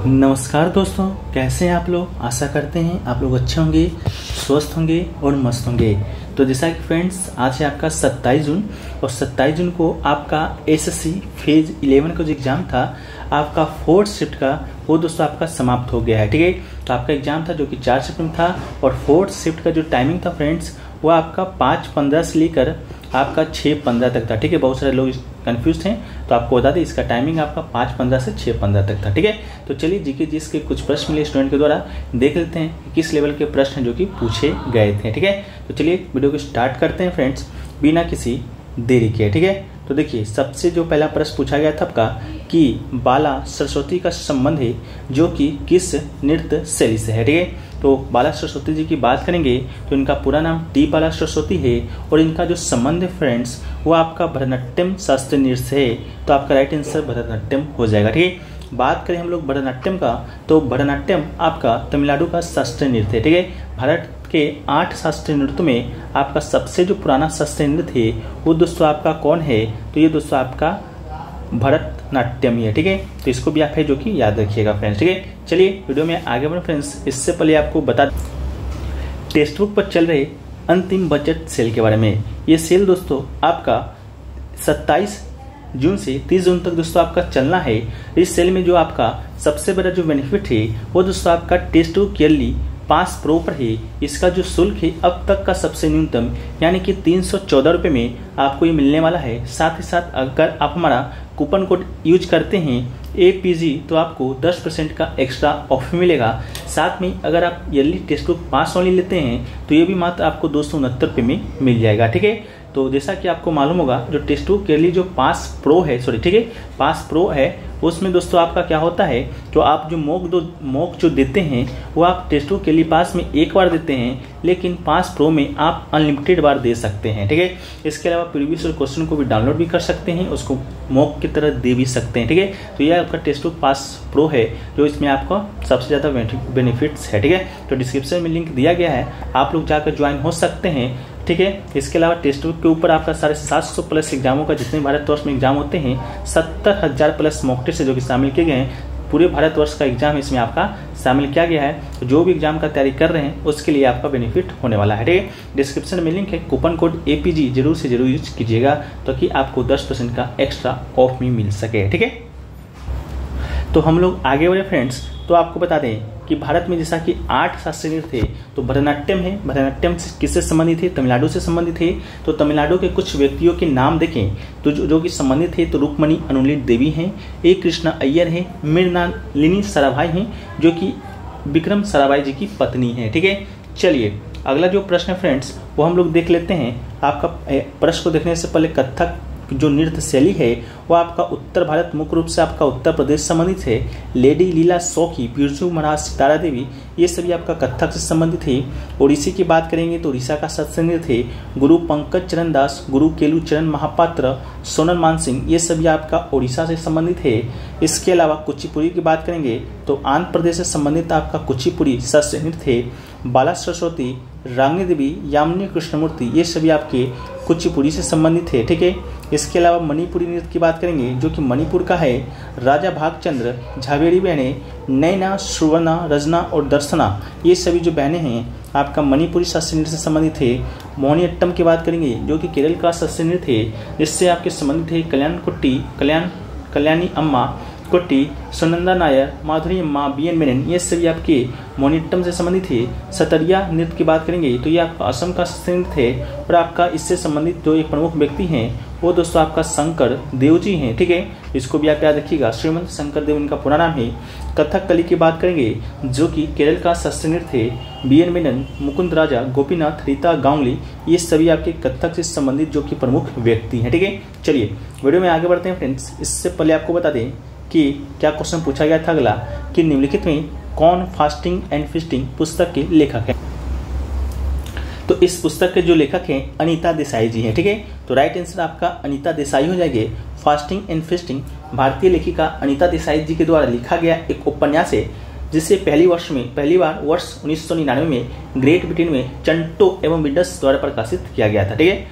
नमस्कार दोस्तों, कैसे हैं आप लोग। आशा करते हैं आप लोग अच्छे होंगे, स्वस्थ होंगे और मस्त होंगे। तो जैसा कि फ्रेंड्स, आज है आपका 27 जून और 27 जून को आपका एसएससी फेज 11 का जो एग्ज़ाम था आपका 4th शिफ्ट का, वो दोस्तों आपका समाप्त हो गया है। ठीक है, तो आपका एग्ज़ाम था जो कि 4 शिफ्ट में था और 4th शिफ्ट का जो टाइमिंग था फ्रेंड्स, वो आपका 5:15 से लेकर आपका 6:15 तक था। ठीक है, बहुत सारे लोग कंफ्यूज हैं, तो आपको बता दें इसका टाइमिंग आपका 5:15 से 6:15 तक था। ठीक है, तो चलिए जीके जीएस के कुछ प्रश्न मिले स्टूडेंट के द्वारा, देख लेते हैं कि किस लेवल के प्रश्न हैं जो कि पूछे गए थे। ठीक है, तो चलिए वीडियो को स्टार्ट करते हैं फ्रेंड्स बिना किसी देरी के। ठीक है, तो देखिए सबसे जो पहला प्रश्न पूछा गया था आपका कि बाला सरस्वती का संबंध है जो कि किस नृत्य शैली से है। ठीक है, तो बाला सरस्वती जी की बात करेंगे तो इनका पूरा नाम टी बाला सरस्वती है और इनका जो संबंध है फ्रेंड्स वो आपका भरतनाट्यम शास्त्रीय नृत्य से है। तो आपका राइट आंसर भरतनाट्यम हो जाएगा। ठीक है, बात करें हम लोग भरतनाट्यम का, तो भरतनाट्यम आपका तमिलनाडु का शास्त्रीय नृत्य है। ठीक है, भारत के 8 शास्त्रीय नृत्य में आपका सबसे जो पुराना शास्त्रीय नृत्य है वो दोस्तों आपका कौन है, तो ये दोस्तों आपका भरतनाट्यम ही है। ठीक है, तो इसको भी आप है जो कि याद रखिएगा फ्रेंड्स। ठीक है, चलिए वीडियो में आगे बढ़े फ्रेंड्स। इससे पहले आपको बता टेक्स्ट बुक पर चल रहे अंतिम बजट सेल के बारे में। ये सेल दोस्तों आपका 27 जून से 30 जून तक दोस्तों आपका चलना है। इस सेल में जो आपका सबसे बड़ा जो बेनिफिट है वो दोस्तों आपका test book yearly pass pro पर है। इसका जो शुल्क है अब तक का सबसे न्यूनतम यानी कि 314 रुपये में आपको ये मिलने वाला है। साथ ही साथ अगर आप हमारा कूपन कोड यूज करते हैं APG तो आपको 10% का एक्स्ट्रा ऑफ मिलेगा। साथ में अगर आप ईयरली टेस्ट बुक पास ओनली लेते हैं तो ये भी मात्र आपको 269 रुपये में मिल जाएगा। ठीक है, तो जैसा कि आपको मालूम होगा जो टेस्ट बुक ईयरली जो पास प्रो है, ठीक है, पास प्रो है, उसमें दोस्तों आपका क्या होता है, तो आप जो मॉक जो देते हैं वो आप टेस्ट बुक के लिए पास में एक बार देते हैं, लेकिन पास प्रो में आप अनलिमिटेड बार दे सकते हैं। ठीक है, इसके अलावा प्रीवियस क्वेश्चन को भी डाउनलोड भी कर सकते हैं, उसको मॉक की तरह दे भी सकते हैं। ठीक है, तो यह आपका टेस्ट बुक पास प्रो है जो इसमें आपका सबसे ज़्यादा बेनिफिट्स है। ठीक है, तो डिस्क्रिप्शन में लिंक दिया गया है, आप लोग जाकर ज्वाइन हो सकते हैं। ठीक है, इसके अलावा टेस्ट बुक के ऊपर आपका 750 प्लस एग्जामों का जितने भारतवर्ष में एग्जाम होते हैं 70,000 प्लस मॉक टेस्ट जो कि शामिल किए गए हैं। पूरे भारतवर्ष का एग्जाम इसमें आपका शामिल किया गया है। तो जो भी एग्जाम का तैयारी कर रहे हैं उसके लिए आपका बेनिफिट होने वाला है। ठीक है, डिस्क्रिप्शन में लिंक है, कूपन कोड APG जरूर से जरूर यूज कीजिएगा ताकि आपको 10% का एक्स्ट्रा ऑफ में मिल सके। ठीक है, तो हम लोग आगे बढ़े फ्रेंड्स। तो आपको बता दें कि भारत में जैसा कि 8 शास्त्रीय नृत्य थे, तो भरतनाट्यम है। भरतनाट्यम किससे संबंधित है, तमिलनाडु से संबंधित है। तो तमिलनाडु के कुछ व्यक्तियों के नाम देखें तो जो कि संबंधित है, तो रुक्मणी अनुलित देवी हैं, A कृष्णा अय्यर है, मृणालिनी साराभाई हैं जो कि विक्रम साराभाई जी की पत्नी है। ठीक है, चलिए अगला जो प्रश्न है फ्रेंड्स वो हम लोग देख लेते हैं। आपका प्रश्न को देखने से पहले कथक जो नृत्य शैली है वो आपका उत्तर भारत, मुख्य रूप से आपका उत्तर प्रदेश संबंधित है। लेडी लीला सौकी, बिरजू महाराज, सितारा देवी, ये सभी आपका कथक से संबंधित है। ओडिसी की बात करेंगे तो उड़ीसा का शास्त्रीय नृत्य है। गुरु पंकज चरण दास, गुरु केलू चरण महापात्र, सोनल मानसिंह, ये सभी आपका ओडिशा से संबंधित है। इसके अलावा कुचिपुड़ी की बात करेंगे तो आंध्र प्रदेश से संबंधित आपका कुचिपुड़ी शास्त्रीय नृत्य है। बाला सरस्वती, रागिनी देवी, यामिनी कृष्णमूर्ति, ये सभी आपके कुचिपुड़ी से संबंधित है। ठीक है, इसके अलावा मणिपुरी नृत्य की बात करेंगे जो कि मणिपुर का है। राजा भागचंद्र, झावेरी बहनें, नैना, सुवर्णा, रजना और दर्शना, ये सभी जो बहनें हैं आपका मणिपुरी शास्त्रीय नृत्य से संबंधित है। मोहिनीअट्टम की बात करेंगे जो कि केरल का शास्त्रीय नृत्य है, जिससे आपके संबंधित है कल्याण कुट्टी, कल्याणी अम्मा कुट्टी, सुनंदा नायर, माधुरी अम्मा, BN मेनन, ये सभी आपके मोहिनीअट्टम से संबंधित है। सतरिया नृत्य की बात करेंगे तो ये आपका असम का शास्त्रीय नृत्य है और आपका इससे संबंधित जो एक प्रमुख व्यक्ति हैं वो दोस्तों आपका शंकर देव जी हैं। ठीक है, इसको भी आप याद रखिएगा, श्रीमंत शंकर देव इनका पूरा नाम है। कथकली की बात करेंगे जो कि केरल का शास्त्रीय नृत्य है। BN मेनन, मुकुंद राजा, गोपीनाथ, रीता गांगुली, ये सभी आपके कथक से संबंधित जो कि प्रमुख व्यक्ति हैं। ठीक है, चलिए वीडियो में आगे बढ़ते हैं फ्रेंड्स। इससे पहले आपको बता दें कि क्या क्वेश्चन पूछा गया था अगला कि निम्नलिखित में कौन फास्टिंग एंड फीस्टिंग पुस्तक के लेखक हैं। तो इस पुस्तक के जो लेखक हैं अनीता देसाई जी हैं। ठीक है, तो राइट आंसर आपका अनीता देसाई हो जाएंगे। फास्टिंग एंड फीस्टिंग भारतीय लेखिका अनीता देसाई जी के द्वारा लिखा गया एक उपन्यास है जिसे पहली बार वर्ष 1999 में ग्रेट ब्रिटेन में चंटो एवं विडस द्वारा प्रकाशित किया गया था। ठीक है,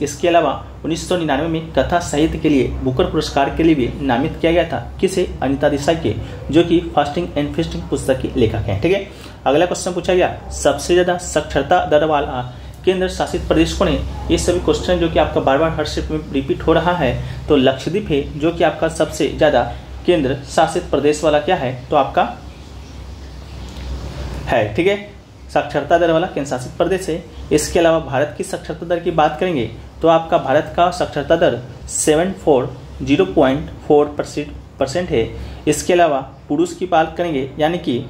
इसके अलावा 1999 में कथा साहित्य के लिए बुकर पुरस्कार के लिए भी नामित किया गया था। किसे? अनीता देसाई के, जो कि फास्टिंग एंड फीस्टिंग पुस्तक की लेखक हैं। ठीक है, अगला क्वेश्चन पूछा गया, सबसे ज्यादा साक्षरता दर वाला केंद्र शासित प्रदेश कौन है? ये सभी क्वेश्चन जो कि आपका बार बार हर शिफ्ट में रिपीट हो रहा है, तो लक्षद्वीप है जो कि आपका सबसे ज्यादा केंद्र शासित प्रदेश वाला क्या है, तो आपका है। ठीक है, साक्षरता दर वाला केंद्र शासित प्रदेश है। इसके अलावा भारत की साक्षरता दर की बात करेंगे तो आपका भारत का साक्षरता दर 0.4% है। इसके अलावा पुरुष की बात करेंगे यानी कि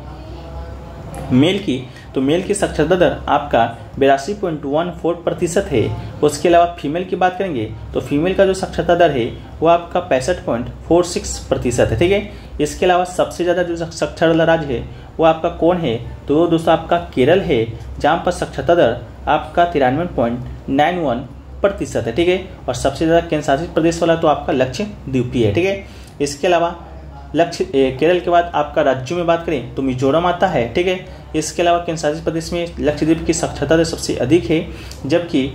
मेल की, तो मेल की साक्षरता दर आपका 82.14% है। उसके अलावा फीमेल की बात करेंगे तो फीमेल का जो साक्षरता दर है वो आपका 65.46% है। ठीक है, इसके अलावा सबसे ज़्यादा जो साक्षर राज्य है वो आपका कौन है, तो दोस्तों आपका केरल है, जहाँ पर साक्षरता दर आपका 93.91% है। ठीक है, और सबसे ज़्यादा केंद्र शासित प्रदेश वाला तो आपका लक्षद्वीप है। ठीक है, इसके अलावा केरल के बाद आपका राज्यों में बात करें तो मिजोरम आता है। ठीक है, इसके अलावा केंद्र शासित प्रदेश में लक्षद्वीप की साक्षरता दर सबसे अधिक है, जबकि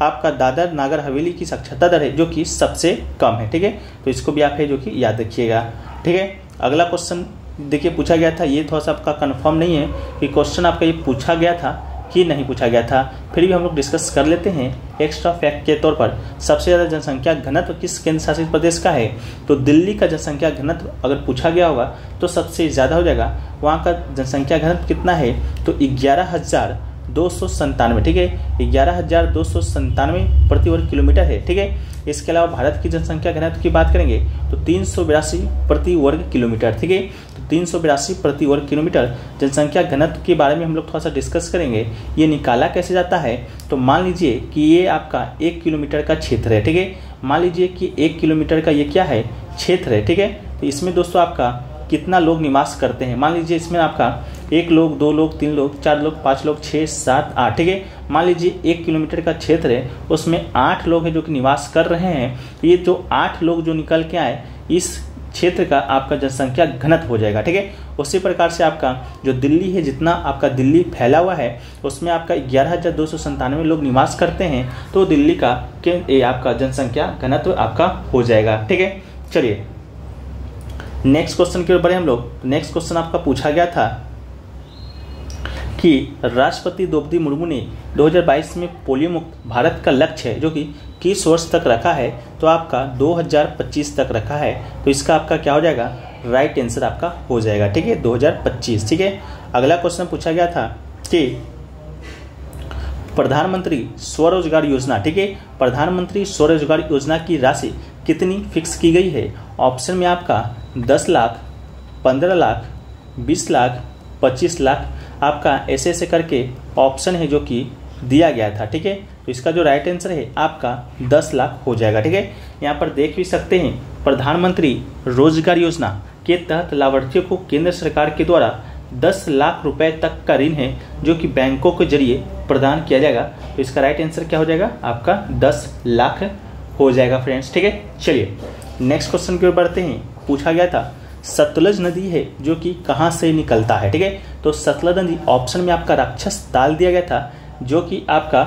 आपका दादर नागर हवेली की साक्षरता दर है जो कि सबसे कम है। ठीक है, तो इसको भी आप है जो कि याद रखिएगा। ठीक है, अगला क्वेश्चन देखिए पूछा गया था, ये थोड़ा सा आपका कंफर्म नहीं है कि क्वेश्चन आपका ये पूछा गया था कि नहीं पूछा गया था, फिर भी हम लोग डिस्कस कर लेते हैं एक्स्ट्रा फैक्ट के तौर पर। सबसे ज़्यादा जनसंख्या घनत्व किस केंद्र शासित प्रदेश का है, तो दिल्ली का जनसंख्या घनत्व अगर पूछा गया होगा तो सबसे ज़्यादा हो जाएगा। वहाँ का जनसंख्या घनत्व कितना है, तो 11,297। ठीक है, 11,297 प्रति वर्ग किलोमीटर है। ठीक है, इसके अलावा भारत की जनसंख्या घनत्व की बात करेंगे तो 382 प्रति वर्ग किलोमीटर। ठीक है, तो 382 प्रति वर्ग किलोमीटर जनसंख्या घनत्व के बारे में हम लोग थोड़ा सा डिस्कस करेंगे। ये निकाला कैसे जाता है, तो मान लीजिए कि ये आपका 1 किलोमीटर का क्षेत्र है। ठीक है, मान लीजिए कि 1 किलोमीटर का ये क्या है, क्षेत्र है। ठीक है, तो इसमें दोस्तों आपका कितना लोग निवास करते हैं, मान लीजिए इसमें आपका 1 लोग, 2 लोग, 3 लोग, 4 लोग, 5 लोग, 6, 7, 8। ठीक है, मान लीजिए 1 किलोमीटर का क्षेत्र है, उसमें 8 लोग हैं जो कि निवास कर रहे हैं। ये जो 8 लोग जो निकल के आए, इस क्षेत्र का आपका जनसंख्या घनत्व हो जाएगा। ठीक है, उसी प्रकार से आपका जो दिल्ली है, जितना आपका दिल्ली फैला हुआ है उसमें आपका 11,297 लोग निवास करते हैं, तो दिल्ली का आपका जनसंख्या घनत्व आपका हो जाएगा। ठीक है, चलिए नेक्स्ट क्वेश्चन की ओर बढ़े हम लोग। नेक्स्ट क्वेश्चन आपका पूछा गया था कि राष्ट्रपति द्रौपदी मुर्मू ने 2022 में पोलियो मुक्त भारत का लक्ष्य है जो कि किस वर्ष तक रखा है, तो आपका 2025 तक रखा है। तो इसका आपका क्या हो जाएगा, राइट आंसर आपका हो जाएगा। ठीक है, 2025। ठीक है, अगला क्वेश्चन पूछा गया था कि प्रधानमंत्री स्वरोजगार योजना, ठीक है, प्रधानमंत्री स्वरोजगार योजना की राशि कितनी फिक्स की गई है। ऑप्शन में आपका 10 लाख, 15 लाख, 20 लाख, 25 लाख आपका ऐसे ऐसे करके ऑप्शन है जो कि दिया गया था। ठीक है, तो इसका जो राइट आंसर है आपका 10 लाख हो जाएगा। ठीक है, यहाँ पर देख भी सकते हैं प्रधानमंत्री रोजगार योजना के तहत लाभार्थियों को केंद्र सरकार के द्वारा 10 लाख रुपए तक का ऋण है जो कि बैंकों के जरिए प्रदान किया जाएगा। तो इसका राइट आंसर क्या हो जाएगा, आपका 10 लाख हो जाएगा फ्रेंड्स। ठीक है, चलिए नेक्स्ट क्वेश्चन की ओर बढ़ते हैं। पूछा गया था सतलज नदी है जो कि कहाँ से निकलता है। ठीक है, तो सतलज नदी ऑप्शन में आपका राक्षस ताल दिया गया था जो कि आपका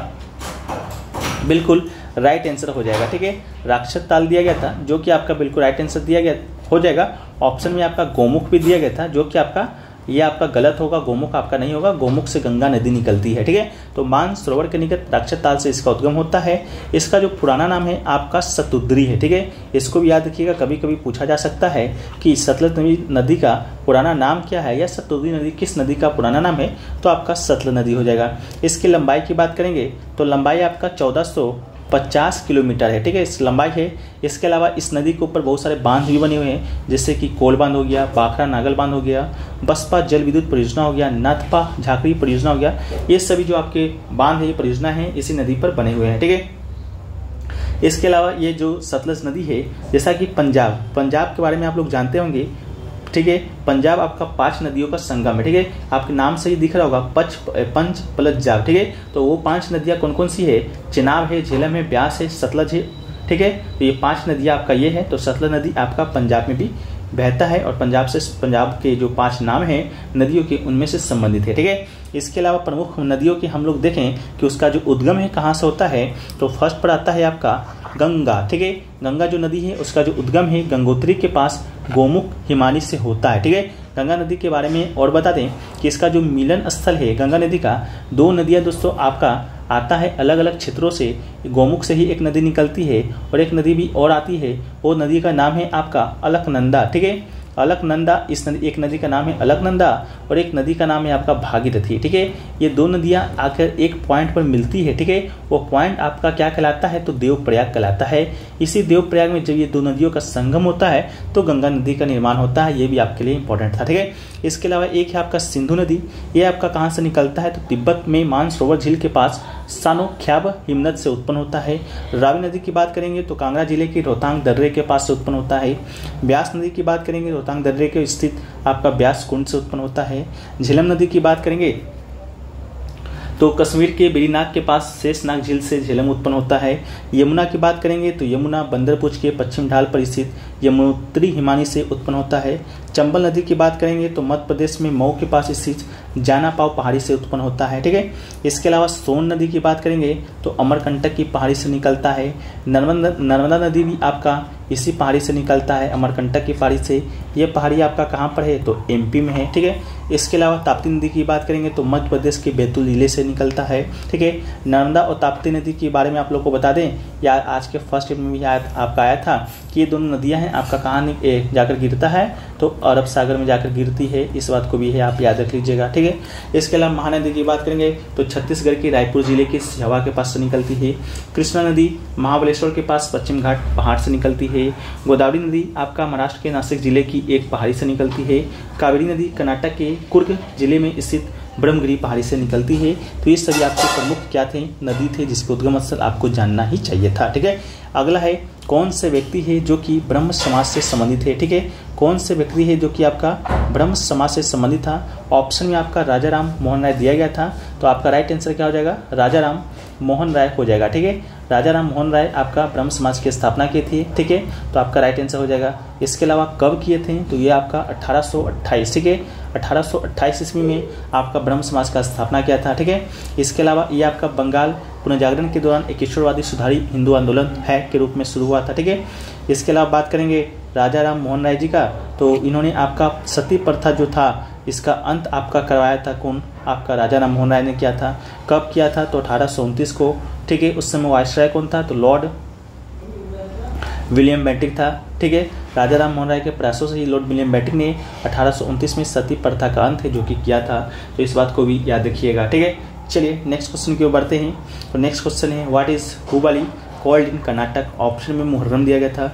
बिल्कुल राइट आंसर हो जाएगा। ठीक है, राक्षस ताल दिया गया था जो कि आपका बिल्कुल राइट आंसर दिया गया हो जाएगा। ऑप्शन में आपका गोमुख भी दिया गया था जो कि आपका ये आपका गलत होगा, गोमुख आपका नहीं होगा, गोमुख से गंगा नदी निकलती है। ठीक है, तो मान सरोवर के निकट राक्षस ताल से इसका उद्गम होता है। इसका जो पुराना नाम है आपका सतुद्री है। ठीक है, इसको भी याद रखिएगा, कभी कभी पूछा जा सकता है कि सतलज नदी का पुराना नाम क्या है या सतुद्री नदी किस नदी का पुराना नाम है, तो आपका सतलज नदी हो जाएगा। इसकी लंबाई की बात करेंगे तो लंबाई आपका 1450 किलोमीटर है। ठीक है, इस लंबाई है। इसके अलावा इस नदी के ऊपर बहुत सारे बांध भी बने हुए हैं, जैसे कि कोल बांध हो गया, बाखरा नागल बांध हो गया, बसपा जल विद्युत परियोजना हो गया, नाथपा झाकड़ी परियोजना हो गया। ये सभी जो आपके बांध है, ये परियोजना है, इसी नदी पर बने हुए हैं। ठीक है, इसके अलावा ये जो सतलज नदी है, जैसा कि पंजाब के बारे में आप लोग जानते होंगे। ठीक है, पंजाब आपका 5 नदियों का संगम है। ठीक है, आपके नाम से ही दिख रहा होगा पंच प्लस जाब। ठीक है, तो वो 5 नदियाँ कौन कौन सी है, चिनाब है, झेलम है, ब्यास है, सतलज है। ठीक है, तो ये 5 नदियाँ आपका ये है। तो सतलज नदी आपका पंजाब में भी बहता है और पंजाब के जो 5 नाम हैं नदियों के उनमें से संबंधित है। ठीक है, इसके अलावा प्रमुख नदियों की हम लोग देखें कि उसका जो उद्गम है कहाँ से होता है, तो फर्स्ट पर आता है आपका गंगा। ठीक है, गंगा जो नदी है उसका जो उद्गम है गंगोत्री के पास गोमुख हिमानी से होता है। ठीक है, गंगा नदी के बारे में और बता दें कि इसका जो मिलन स्थल है गंगा नदी का, 2 नदियाँ दोस्तों आपका आता है अलग अलग क्षेत्रों से। गोमुख से ही एक नदी निकलती है और एक नदी भी और आती है, वो नदी का नाम है आपका अलकनंदा। ठीक है, अलकनंदा, इस नदी, एक नदी का नाम है अलकनंदा और एक नदी का नाम है आपका भागीरथी। ठीक है, ये 2 नदियां आकर एक पॉइंट पर मिलती है। ठीक है, वो पॉइंट आपका क्या कहलाता है, तो देवप्रयाग कहलाता है। इसी देवप्रयाग में जब ये 2 नदियों का संगम होता है तो गंगा नदी का निर्माण होता है। ये भी आपके लिए इंपॉर्टेंट था। ठीक है, इसके अलावा एक है आपका सिंधु नदी। ये आपका कहाँ से निकलता है, तो तिब्बत में मानसरोवर झील के पास सानोख्याब हिमनद से उत्पन्न होता है। रावी नदी की बात करेंगे तो कांगड़ा जिले के रोहतांग दर्रे के पास से उत्पन्न होता है। ब्यास नदी की बात करेंगे रोहतांग दर्रे के स्थित आपका ब्यास कुंड से उत्पन्न होता है। झेलम नदी की बात करेंगे तो कश्मीर के बेरीनाग के पास शेषनाग झील से झेलम उत्पन्न होता है। यमुना की बात करेंगे तो यमुना बंदरपुच के पश्चिम ढाल पर स्थित यमुनोत्री हिमानी से उत्पन्न होता है। चंबल नदी की बात करेंगे तो मध्य प्रदेश में मऊ के पास स्थित जाना पाव पहाड़ी से उत्पन्न होता है। ठीक है, इसके अलावा सोन नदी की बात करेंगे तो अमरकंटक की पहाड़ी से निकलता है। नर्मदा नदी भी आपका इसी पहाड़ी से निकलता है, अमरकंटक की पहाड़ी से। ये पहाड़ी आपका कहाँ पर है, तो एमपी में है। ठीक है, इसके अलावा ताप्ती नदी की बात करेंगे तो मध्य प्रदेश के बैतूल जिले से निकलता है। ठीक है, नर्मदा और ताप्ती नदी के बारे में आप लोग को बता दें, या आज के फर्स्ट में भी आपका आया था कि ये दोनों नदियां हैं आपका कहाँ जाकर गिरता है, तो अरब सागर में जाकर गिरती है। इस बात को भी है आप याद रख लीजिएगा। ठीक है, इसके अलावा महानदी की बात करेंगे तो छत्तीसगढ़ के रायपुर जिले के सिहवा के पास से निकलती है। कृष्णा नदी महाबलेश्वर के पास पश्चिम घाट पहाड़ से निकलती है। गोदावरी नदी आपका महाराष्ट्र के नासिक जिले की एक पहाड़ी से निकलती है। कावेरी नदी कर्नाटक के कुर्ग जिले में स्थित ब्रह्मगिरी पहाड़ी से निकलती है। तो ये सभी आपके प्रमुख क्या थे, नदी थे जिसके उद्गम स्थल आपको जानना ही चाहिए था। ठीक है, अगला है कौन से व्यक्ति है जो कि ब्रह्म समाज से संबंधित है। ठीक है, कौन से व्यक्ति है जो कि आपका ब्रह्म समाज से संबंधित था। ऑप्शन में आपका राजा राम मोहन राय दिया गया था, तो आपका राइट आंसर क्या हो जाएगा, राजा राम मोहन राय हो जाएगा। ठीक है, राजा राम मोहन राय आपका ब्रह्म समाज की स्थापना की थी। ठीक है, तो आपका राइट आंसर हो जाएगा। इसके अलावा कब किए थे, तो ये आपका 1828। ठीक है, 1828 ईस्वी में आपका ब्रह्म समाज का स्थापना किया था। ठीक है, इसके अलावा ये आपका बंगाल पुनर्जागरण के दौरान एक ईश्वरवादी सुधारी हिंदू आंदोलन है के रूप में शुरू हुआ था। ठीक है, इसके अलावा बात करेंगे राजा राम मोहन राय जी का, तो इन्होंने आपका सती प्रथा जो था इसका अंत आपका करवाया था कौन, आपका राजा राम मोहन राय ने किया था। कब किया था, तो 1829 को। ठीक है, उस समय वायसराय कौन था, तो लॉर्ड विलियम बेंटिक था। ठीक है, राजा राम मोहन राय के प्रयासों से ही लॉर्ड विलियम बेंटिक ने 1829 में सती प्रथा का अंत है जो कि किया था। तो इस बात को भी याद रखिएगा। ठीक है, चलिए नेक्स्ट क्वेश्चन की ओर बढ़ते हैं। तो नेक्स्ट क्वेश्चन है what is Hubali called in Karnataka. Option में मुहर्रम दिया गया था,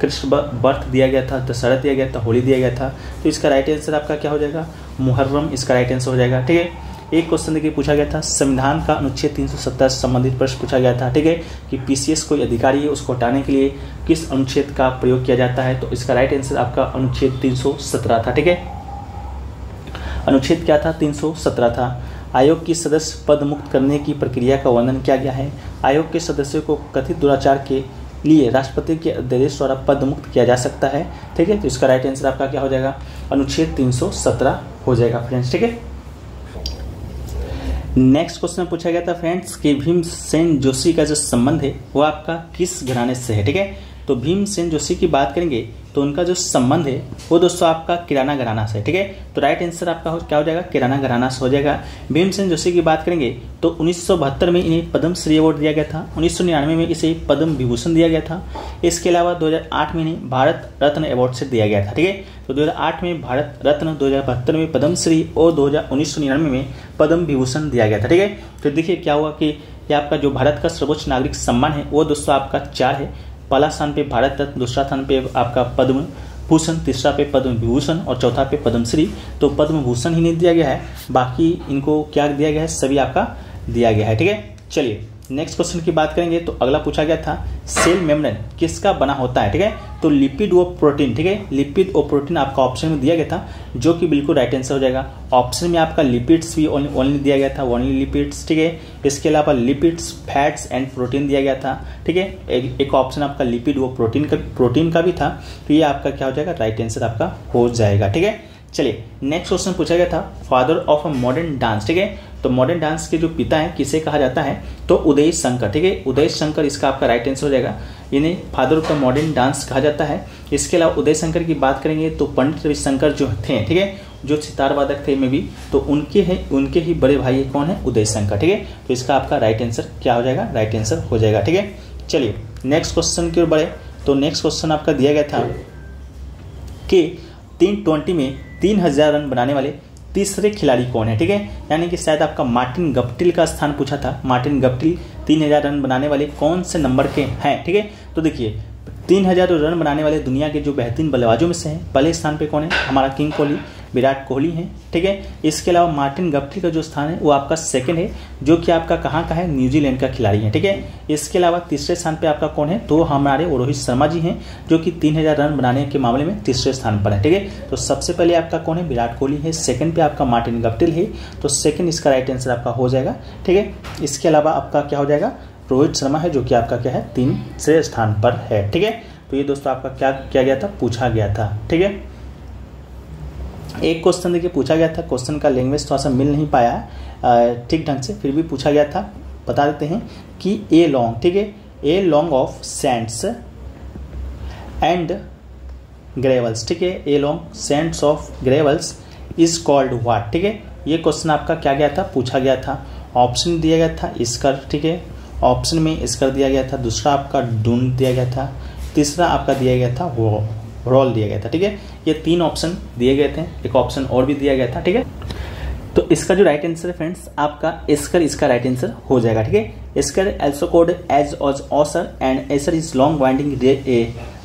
कृष्ण बर्थ दिया गया था, दशहरा दिया गया था, होली दिया गया था। तो इसका राइट आंसर आपका क्या हो जाएगा, मुहर्रम इसका राइट आंसर हो जाएगा। ठीक है, एक क्वेश्चन देखिए पूछा गया था संविधान का अनुच्छेद 370 से संबंधित प्रश्न पूछा गया था। ठीक है, कि पीसीएस कोई अधिकारी है उसको हटाने के लिए किस अनुच्छेद का प्रयोग किया जाता है, तो इसका राइट आंसर आपका अनुच्छेद 317 था। ठीक है, अनुच्छेद क्या था, 317 था। आयोग की सदस्य पद मुक्त करने की प्रक्रिया का वर्णन किया गया है। आयोग के सदस्यों को कथित दुराचार के लिए राष्ट्रपति के अध्यादेश द्वारा पद मुक्त किया जा सकता है। ठीक है, तो इसका राइट आंसर आपका क्या हो जाएगा, अनुच्छेद 317 हो जाएगा फ्रेंड्स। ठीक है, नेक्स्ट क्वेश्चन पूछा गया था फ्रेंड्स कि भीमसेन जोशी का जो संबंध है वो आपका किस घराने से है। ठीक है, तो भीमसेन जोशी की बात करेंगे तो उनका जो संबंध है वो दोस्तों आपका किराना घराना से। ठीक है, तो राइट आंसर आपका क्या हो जाएगा, किराना घराना से हो जाएगा। भीमसेन जोशी की बात करेंगे तो 1972 में इन्हें पद्मश्री अवार्ड दिया गया था। 1999 में इसे पद्म विभूषण दिया गया था। इसके अलावा 2008 में इन्हें भारत रत्न अवार्ड से दिया गया था। ठीक है, तो 2008 में भारत रत्न, 2072 में पद्मश्री और 1999 में पद्म विभूषण दिया गया था। ठीक है, तो देखिए क्या हुआ कि ये आपका जो भारत का सर्वोच्च नागरिक सम्मान है वो दोस्तों आपका 4 है। पहला स्थान पे भारत रत्न, दूसरा स्थान पे आपका पद्म भूषण, तीसरा पे पद्म विभूषण और चौथा पे पद्मश्री। तो पद्म भूषण ही नहीं दिया गया है, बाकी इनको क्या दिया गया है, सभी आपका दिया गया है। ठीक है, चलिए नेक्स्ट क्वेश्चन की बात करेंगे तो अगला पूछा गया था सेल मेम्ब्रेन किसका बना होता है, ठीक है। तो लिपिड व प्रोटीन, ठीक है, लिपिड और प्रोटीन आपका ऑप्शन में दिया गया था, जो कि बिल्कुल राइट आंसर हो जाएगा। ऑप्शन में आपका लिपिड्स भी ओनली दिया गया था, ओनली लिपिड्स, ठीक है। इसके अलावा लिपिड्स, फैट्स एंड प्रोटीन दिया गया था, ठीक है। एक ऑप्शन आपका लिपिड व प्रोटीन का भी था, तो ये आपका क्या हो जाएगा, राइट आंसर आपका हो जाएगा, ठीक है। चलिए नेक्स्ट क्वेश्चन पूछा गया था father of a modern dance, ठीक है। तो मॉडर्न डांस के जो पिता हैं किसे कहा जाता है, तो उदय शंकर, ठीक है। उदय शंकर इसका आपका राइट आंसर हो जाएगा, इन्हें father of the modern dance कहा जाता है। इसके अलावा उदय शंकर की बात करेंगे तो पंडित रविशंकर जो थे, ठीक है, जो सितार वादक थे में भी, तो उनके ही बड़े भाई कौन है, उदय शंकर, ठीक है। तो इसका आपका राइट आंसर क्या हो जाएगा, राइट आंसर हो जाएगा, ठीक है। चलिए नेक्स्ट क्वेश्चन की ओर बढ़े। तो नेक्स्ट क्वेश्चन आपका दिया गया था कि 320 में 3000 रन बनाने वाले तीसरे खिलाड़ी कौन है, ठीक है। यानी कि शायद आपका मार्टिन गप्टिल का स्थान पूछा था। मार्टिन गप्टिल 3000 रन बनाने वाले कौन से नंबर के हैं, ठीक है। तो देखिए 3000 रन बनाने वाले दुनिया के जो बेहतरीन बल्लेबाजों में से हैं, पहले स्थान पे कौन है, हमारा किंग कोहली, विराट कोहली हैं, ठीक है। इसके अलावा मार्टिन गप्टिल का जो स्थान है वो आपका सेकंड है, जो कि आपका कहाँ का है, न्यूजीलैंड का खिलाड़ी है, ठीक है। इसके अलावा तीसरे स्थान पे आपका कौन है, तो हमारे रोहित शर्मा जी हैं, जो कि 3000 रन बनाने के मामले में तीसरे स्थान पर है, ठीक है। तो सबसे पहले आपका कौन है, विराट कोहली है, सेकंड पे आपका मार्टिन गप्टिल है, तो सेकंड इसका राइट आंसर आपका हो जाएगा, ठीक है। इसके अलावा आपका क्या हो जाएगा, रोहित शर्मा है, जो कि आपका क्या है, तीसरे स्थान पर है, ठीक है। तो ये दोस्तों आपका क्या किया गया था, पूछा गया था, ठीक है। एक क्वेश्चन देखिए पूछा गया था, क्वेश्चन का लैंग्वेज थोड़ा सा मिल नहीं पाया ठीक ढंग से, फिर भी पूछा गया था। बता देते हैं कि ए लॉन्ग, ठीक है, a long off Sands and gravels, ठीक है, a long Sands of gravels is called what, ठीक है। ये क्वेश्चन आपका क्या गया था, पूछा गया था। ऑप्शन दिया गया था इसकर, ठीक है, ऑप्शन में इसकर दिया गया था, दूसरा आपका डून दिया गया था, तीसरा आपका दिया गया था वो रोल दिया गया था, ठीक है। ये 3 ऑप्शन दिए गए थे, एक ऑप्शन और भी दिया गया था, ठीक है। तो इसका जो राइट आंसर है फ्रेंड्स आपका एस्कर, इसका राइट आंसर हो जाएगा, ठीक है। Esker also called as osar and esker is long winding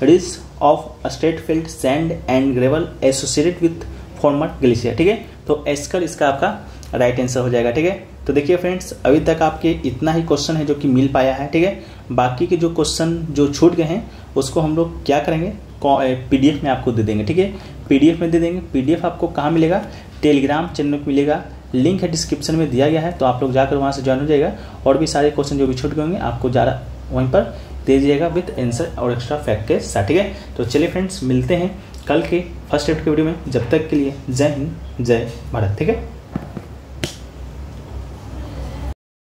ridge of stratified sand and gravel associated with former glacier, ठीक है। तो एस्कर इसका आपका राइट आंसर हो जाएगा, ठीक है। तो देखिए फ्रेंड्स अभी तक आपके इतना ही क्वेश्चन है जो कि मिल पाया है, ठीक है। बाकी के जो क्वेश्चन जो छूट गए हैं उसको हम लोग क्या करेंगे, पीडीएफ में आपको दे देंगे, ठीक है। पीडीएफ में दे देंगे। पीडीएफ आपको कहाँ मिलेगा, टेलीग्राम चैनल में मिलेगा, लिंक है डिस्क्रिप्शन में दिया गया है, तो आप लोग जाकर वहाँ से ज्वाइन हो जाएगा। और भी सारे क्वेश्चन जो भी छूट गए होंगे आपको ज़्यादा वहीं पर दे दीजिएगा विथ आंसर और एक्स्ट्रा फैक्ट के साथ, ठीक है। तो चलिए फ्रेंड्स मिलते हैं कल के फर्स्ट एड के वीडियो में, जब तक के लिए जय हिंद जय भारत, ठीक है।